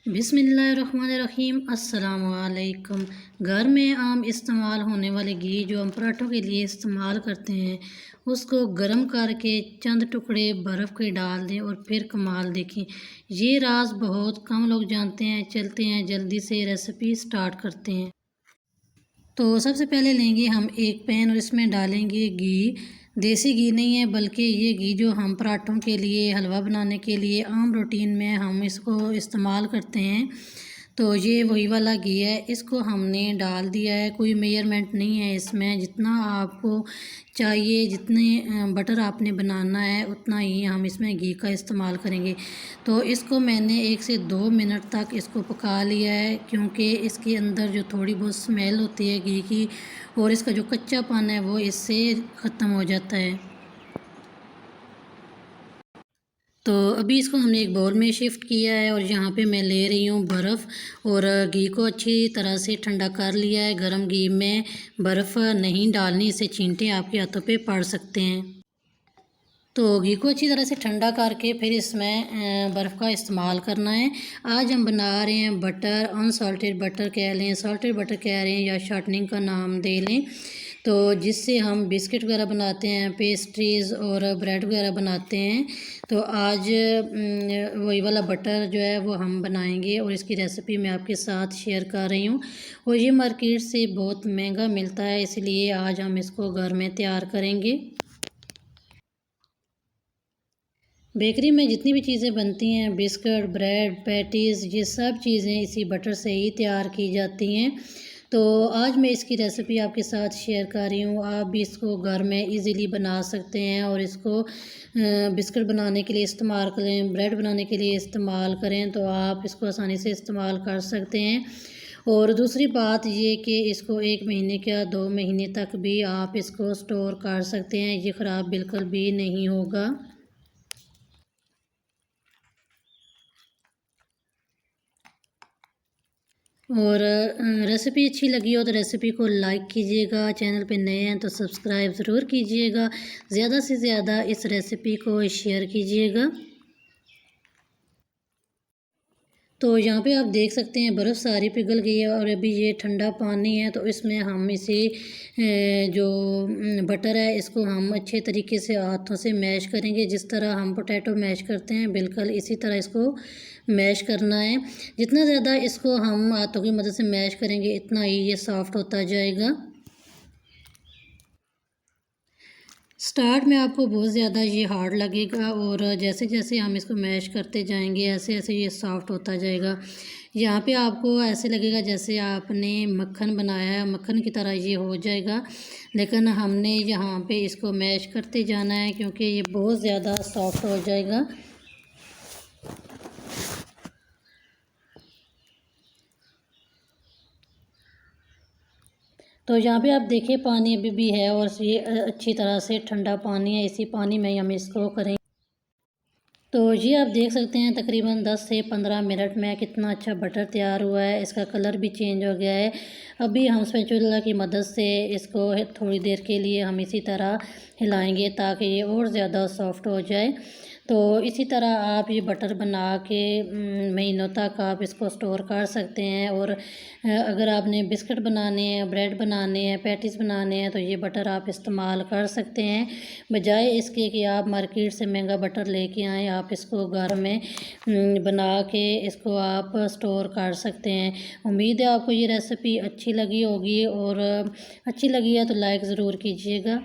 बिस्मिल्लाहिर्रहमानिर्रहीम। अस्सलामुअलैकुम। घर में आम इस्तेमाल होने वाले घी जो हम पराठों के लिए इस्तेमाल करते हैं उसको गर्म करके चंद टुकड़े बर्फ़ के डाल दें और फिर कमाल देखें। ये राज बहुत कम लोग जानते हैं। चलते हैं जल्दी से रेसिपी स्टार्ट करते हैं। तो सबसे पहले लेंगे हम एक पैन और इसमें डालेंगे घी। देसी घी नहीं है बल्कि ये घी जो हम पराठों के लिए, हलवा बनाने के लिए, आम रूटीन में हम इसको इस्तेमाल करते हैं। तो ये वही वाला घी है, इसको हमने डाल दिया है। कोई मेजरमेंट नहीं है इसमें, जितना आपको चाहिए, जितने बटर आपने बनाना है उतना ही हम इसमें घी का इस्तेमाल करेंगे। तो इसको मैंने 1 से 2 मिनट तक इसको पका लिया है, क्योंकि इसके अंदर जो थोड़ी बहुत स्मेल होती है घी की और इसका जो कच्चापन है वो इससे ख़त्म हो जाता है। तो अभी इसको हमने एक बाउल में शिफ्ट किया है और यहाँ पे मैं ले रही हूँ बर्फ़ और घी को अच्छी तरह से ठंडा कर लिया है। गर्म घी में बर्फ़ नहीं डालनी, इससे छींटे आपके हाथों पे पड़ सकते हैं। तो घी को अच्छी तरह से ठंडा करके फिर इसमें बर्फ़ का इस्तेमाल करना है। आज हम बना रहे हैं बटर, अनसॉल्टेड बटर कह लें, सॉल्टेड बटर कह रहे हैं या शॉर्टनिंग का नाम दे लें। तो जिससे हम बिस्किट वगैरह बनाते हैं, पेस्ट्रीज़ और ब्रेड वगैरह बनाते हैं। तो आज वही वाला बटर जो है वो हम बनाएंगे और इसकी रेसिपी मैं आपके साथ शेयर कर रही हूँ। और ये मार्केट से बहुत महंगा मिलता है, इसलिए आज हम इसको घर में तैयार करेंगे। बेकरी में जितनी भी चीज़ें बनती हैं, बिस्किट, ब्रेड, पैटीज़, ये सब चीज़ें इसी बटर से ही तैयार की जाती हैं। तो आज मैं इसकी रेसिपी आपके साथ शेयर कर रही हूँ। आप भी इसको घर में इजीली बना सकते हैं और इसको बिस्किट बनाने के लिए इस्तेमाल करें, ब्रेड बनाने के लिए इस्तेमाल करें, तो आप इसको आसानी से इस्तेमाल कर सकते हैं। और दूसरी बात ये कि इसको 1 महीने या 2 महीने तक भी आप इसको स्टोर कर सकते हैं, ये ख़राब बिल्कुल भी नहीं होगा। और रेसिपी अच्छी लगी हो तो रेसिपी को लाइक कीजिएगा। चैनल पे नए हैं तो सब्सक्राइब ज़रूर कीजिएगा। ज़्यादा से ज़्यादा इस रेसिपी को शेयर कीजिएगा। तो यहाँ पे आप देख सकते हैं बर्फ़ सारी पिघल गई है और अभी ये ठंडा पानी है। तो इसमें हम इसे जो बटर है इसको हम अच्छे तरीके से हाथों से मैश करेंगे। जिस तरह हम पोटैटो मैश करते हैं बिल्कुल इसी तरह इसको मैश करना है। जितना ज़्यादा इसको हम हाथों की मदद से मैश करेंगे इतना ही ये सॉफ्ट होता जाएगा। स्टार्ट में आपको बहुत ज़्यादा ये हार्ड लगेगा और जैसे जैसे हम इसको मैश करते जाएंगे ऐसे ऐसे ये सॉफ्ट होता जाएगा। यहाँ पे आपको ऐसे लगेगा जैसे आपने मक्खन बनाया है, मक्खन की तरह ये हो जाएगा। लेकिन हमने यहाँ पे इसको मैश करते जाना है क्योंकि ये बहुत ज़्यादा सॉफ्ट हो जाएगा। तो यहाँ पे आप देखिए पानी अभी भी है और ये अच्छी तरह से ठंडा पानी है। इसी पानी में हम इसको करें। तो ये आप देख सकते हैं तकरीबन 10 से 15 मिनट में कितना अच्छा बटर तैयार हुआ है। इसका कलर भी चेंज हो गया है। अभी हम स्पैचुला की मदद से इसको थोड़ी देर के लिए हम इसी तरह हिलाएंगे ताकि ये और ज़्यादा सॉफ्ट हो जाए। तो इसी तरह आप ये बटर बना के महीनों तक आप इसको स्टोर कर सकते हैं। और अगर आपने बिस्किट बनाने हैं, ब्रेड बनाने हैं, पैटीज़ बनाने हैं तो ये बटर आप इस्तेमाल कर सकते हैं, बजाय इसके कि आप मार्केट से महंगा बटर लेके आएँ। आप इसको घर में बना के इसको आप स्टोर कर सकते हैं। उम्मीद है आपको ये रेसिपी अच्छी लगी होगी और अच्छी लगी है तो लाइक ज़रूर कीजिएगा।